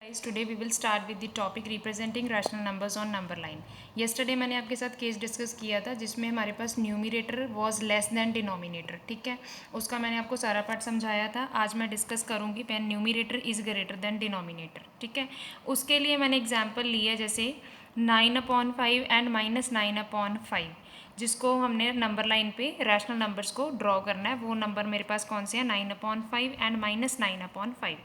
Guys, today we will start with the topic representing rational numbers on number line. Yesterday मैंने आपके साथ case discuss किया था जिसमें हमारे पास numerator was less than denominator, ठीक है। उसका मैंने आपको सारा पार्ट समझाया था। आज मैं डिस्कस करूँगी when numerator is greater than denominator, ठीक है। उसके लिए मैंने एग्जाम्पल लिया जैसे 9/5 एंड -9/5, जिसको हमने नंबर लाइन पे रैशनल नंबर्स को ड्रॉ करना है। वो नंबर मेरे पास कौन से हैं, 9/5 एंड -9/5।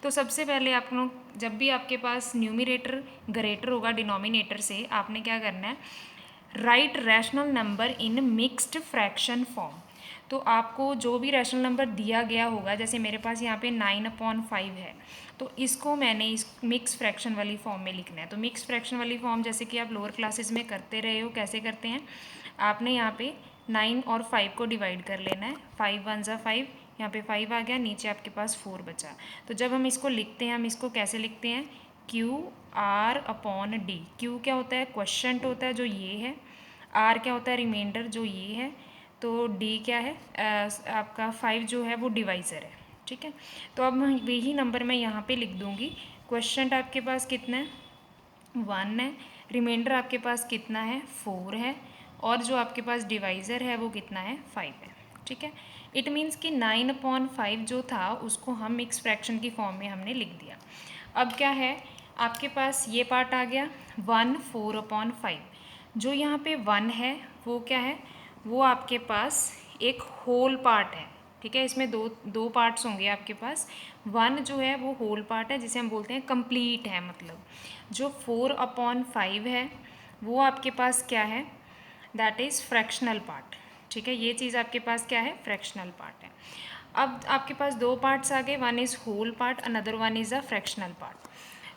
तो सबसे पहले आप लोग जब भी आपके पास न्यूमिनेटर ग्रेटर होगा डिनोमिनेटर से, आपने क्या करना है, right rational number in mixed fraction form. तो आपको जो भी रैशनल नंबर दिया गया होगा, जैसे मेरे पास यहाँ पे 9/5 है, तो इसको मैंने इस मिक्स फ्रैक्शन वाली फॉर्म में लिखना है। तो मिक्स फ्रैक्शन वाली फॉर्म जैसे कि आप लोअर क्लासेस में करते रहे हो, कैसे करते हैं, आपने यहाँ पे 9 और 5 को डिवाइड कर लेना है। 5 1 ज़ा 5, यहाँ पे 5 आ गया, नीचे आपके पास 4 बचा। तो जब हम इसको लिखते हैं, हम इसको कैसे लिखते हैं, QR/D। Q क्या होता है, क्वोशंट होता है जो ये है, R क्या होता है, रिमाइंडर जो ये है, तो D क्या है, आपका 5 जो है वो डिवाइज़र है, ठीक है। तो अब वही नंबर मैं यहाँ पे लिख दूँगी। क्वोशंट आपके पास कितना है, 1 है, रिमाइंडर आपके पास कितना है, 4 है, और जो आपके पास डिवाइज़र है वो कितना है, 5 है, ठीक है। इट मीन्स कि 9/5 जो था उसको हम मिक्स फ्रैक्शन की फॉर्म में हमने लिख दिया। अब क्या है, आपके पास ये पार्ट आ गया 1 4/5। जो यहाँ पे 1 है वो क्या है, वो आपके पास एक होल पार्ट है, ठीक है। इसमें दो पार्ट्स होंगे आपके पास। 1 जो है वो होल पार्ट है, जिसे हम बोलते हैं कंप्लीट है। मतलब जो 4/5 है वो आपके पास क्या है, दैट इज़ फ्रैक्शनल पार्ट, ठीक है। ये चीज़ आपके पास क्या है, फ्रैक्शनल पार्ट है। अब आपके पास दो पार्ट्स आ गए, one is whole part, another one is a fractional part.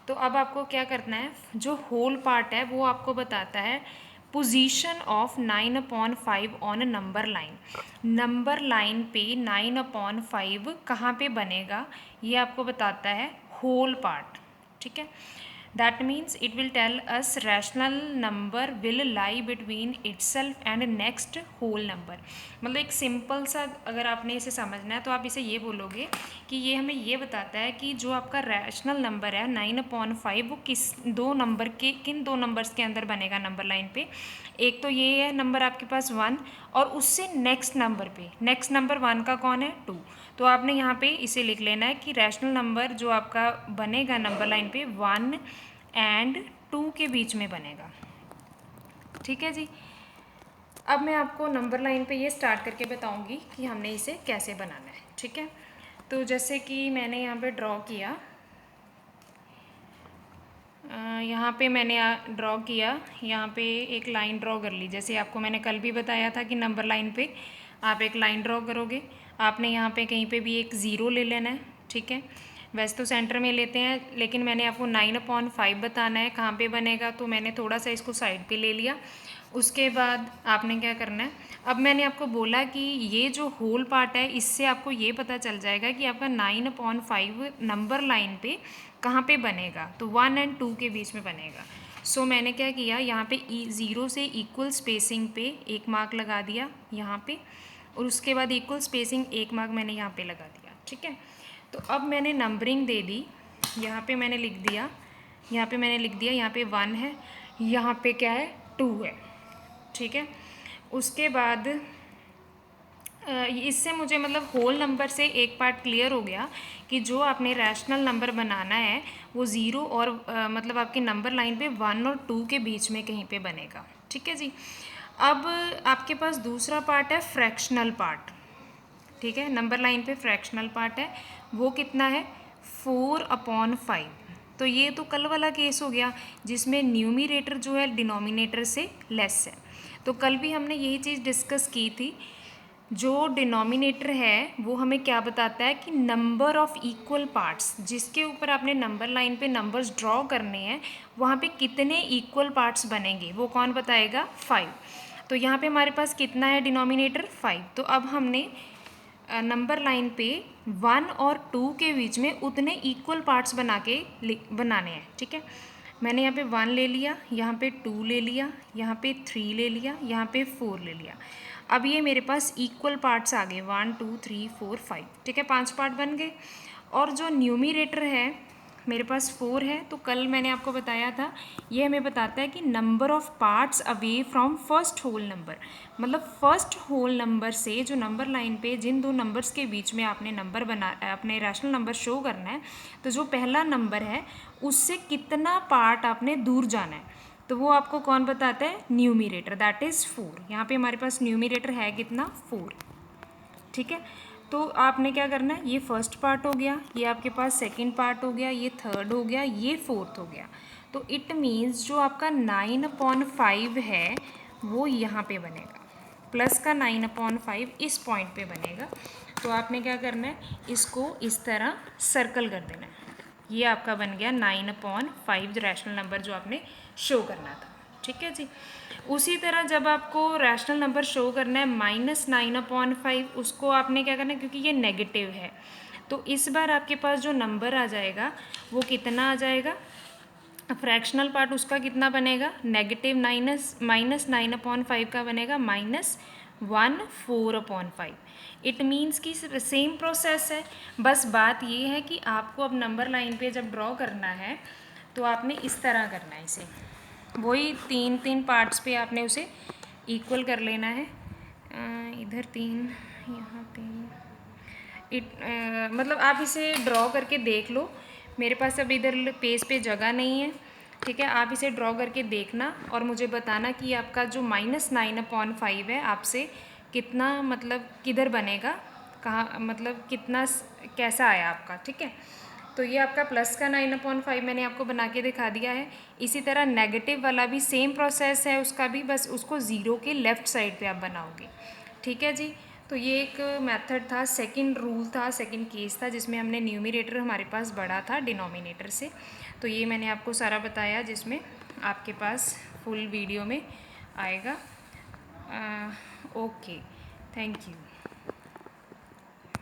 तो अब आपको क्या करना है, जो होल पार्ट है वो आपको बताता है position of 9/5 on number line. Number line पे 9/5 कहाँ पे बनेगा, ये आपको बताता है होल पार्ट, ठीक है। That means it will tell us rational number will lie between itself and next whole number. मतलब एक सिंपल सा अगर आपने इसे समझना है तो आप इसे ये बोलोगे कि ये हमें ये बताता है कि जो आपका रैशनल नंबर है 9/5 वो किन दो नंबर्स के अंदर बनेगा नंबर लाइन पे। एक तो ये है नंबर आपके पास 1, और उससे नेक्स्ट नंबर पे, नेक्स्ट नंबर 1 का कौन है, 2। तो आपने यहाँ पे इसे लिख लेना है कि रैशनल नंबर जो आपका बनेगा नंबर लाइन पे 1 एंड 2 के बीच में बनेगा, ठीक है जी। अब मैं आपको नंबर लाइन पे ये स्टार्ट करके बताऊंगी कि हमने इसे कैसे बनाना है, ठीक है। तो जैसे कि मैंने यहाँ पे ड्रॉ किया, यहाँ पे मैंने ड्रॉ किया, यहाँ पे एक लाइन ड्रॉ कर ली। जैसे आपको मैंने कल भी बताया था कि नंबर लाइन पे आप एक लाइन ड्रॉ करोगे, आपने यहाँ पे कहीं पे भी एक ज़ीरो ले लेना है, ठीक है। वैसे तो सेंटर में लेते हैं, लेकिन मैंने आपको 9/5 बताना है कहाँ पे बनेगा, तो मैंने थोड़ा सा इसको साइड पे ले लिया। उसके बाद आपने क्या करना है, अब मैंने आपको बोला कि ये जो होल पार्ट है इससे आपको ये पता चल जाएगा कि आपका 9/5 नंबर लाइन पे कहाँ पे बनेगा, तो 1 एंड 2 के बीच में बनेगा। सो मैंने क्या किया, यहाँ पे ज़ीरो से इक्वल स्पेसिंग पे एक मार्क लगा दिया यहाँ पे, और उसके बाद इक्वल स्पेसिंग एक मार्क मैंने यहाँ पे लगा दिया, ठीक है। तो अब मैंने नंबरिंग दे दी, यहाँ पे मैंने लिख दिया, यहाँ पे मैंने लिख दिया, यहाँ पे 1 है, यहाँ पे क्या है, 2 है, ठीक है। उसके बाद इससे मुझे मतलब होल नंबर से एक पार्ट क्लियर हो गया कि जो आपने रैशनल नंबर बनाना है वो ज़ीरो और मतलब आपके नंबर लाइन पे 1 और 2 के बीच में कहीं पे बनेगा, ठीक है जी। अब आपके पास दूसरा पार्ट है फ्रैक्शनल पार्ट, ठीक है। नंबर लाइन पे फ्रैक्शनल पार्ट है, वो कितना है, 4/5। तो ये तो कल वाला केस हो गया जिसमें न्यूमिनेटर जो है डिनोमिनेटर से लेस है। तो कल भी हमने यही चीज़ डिस्कस की थी, जो डिनोमिनेटर है वो हमें क्या बताता है कि नंबर ऑफ़ इक्वल पार्ट्स, जिसके ऊपर आपने नंबर लाइन पे नंबर्स ड्रॉ करने हैं वहाँ पे कितने इक्वल पार्ट्स बनेंगे वो कौन बताएगा, 5। तो यहाँ पे हमारे पास कितना है डिनोमिनेटर, 5। तो अब हमने नंबर लाइन पे 1 और 2 के बीच में उतने इक्वल पार्ट्स बनाने हैं, ठीक है। मैंने यहाँ पे 1 ले लिया, यहाँ पे 2 ले लिया, यहाँ पे 3 ले लिया, यहाँ पे 4 ले लिया। अब ये मेरे पास इक्वल पार्ट्स आ गए 1 2 3 4 5, ठीक है, 5 पार्ट बन गए। और जो न्यूमिनेटर है मेरे पास 4 है, तो कल मैंने आपको बताया था ये हमें बताता है कि number of parts away from first whole number, मतलब फर्स्ट होल नंबर से जो नंबर लाइन पे जिन दो नंबर्स के बीच में आपने नंबर अपने रैशनल नंबर शो करना है, तो जो पहला नंबर है उससे कितना पार्ट आपने दूर जाना है, तो वो आपको कौन बताता है, न्यूमिरेटर, दैट इज़ 4। यहाँ पे हमारे पास न्यूमिरेटर है कितना, 4। ठीक है, तो आपने क्या करना है, ये फर्स्ट पार्ट हो गया, ये आपके पास सेकंड पार्ट हो गया, ये थर्ड हो गया, ये फोर्थ हो गया। तो इट मीन्स जो आपका 9/5 है वो यहाँ पे बनेगा, प्लस का 9/5 इस पॉइंट पे बनेगा। तो आपने क्या करना है, इसको इस तरह सर्कल कर देना है। ये आपका बन गया 9/5 रैशनल नंबर जो आपने शो करना था। ठीक है जी। उसी तरह जब आपको रैशनल नंबर शो करना है -9/5, उसको आपने क्या करना है, क्योंकि ये नेगेटिव है, तो इस बार आपके पास जो नंबर आ जाएगा वो कितना आ जाएगा, फ्रैक्शनल पार्ट उसका कितना बनेगा, नेगेटिव -9/5 का बनेगा -1/4/5। इट मीन्स कि सेम प्रोसेस है, बस बात ये है कि आपको अब नंबर लाइन पे जब ड्रॉ करना है तो आपने इस तरह करना है, इसे वही 3 पार्ट्स पे आपने उसे इक्वल कर लेना है। इधर 3, यहाँ 3, मतलब आप इसे ड्रॉ करके देख लो, मेरे पास अब इधर पेज पे जगह नहीं है। ठीक है, आप इसे ड्रॉ करके देखना और मुझे बताना कि आपका जो -9/5 है आपसे कितना, मतलब किधर बनेगा, कहाँ, मतलब कितना कैसा आया आपका। ठीक है, तो ये आपका प्लस का 9/5 मैंने आपको बना के दिखा दिया है। इसी तरह नेगेटिव वाला भी सेम प्रोसेस है उसका भी, बस उसको ज़ीरो के लेफ़्ट साइड पे आप बनाओगे। ठीक है जी। तो ये एक मेथड था, सेकंड रूल था, सेकंड केस था, जिसमें हमने न्यूमिरेटर हमारे पास बड़ा था डिनोमिनेटर से। तो ये मैंने आपको सारा बताया, जिसमें आपके पास फुल वीडियो में आएगा। Okay, thank you.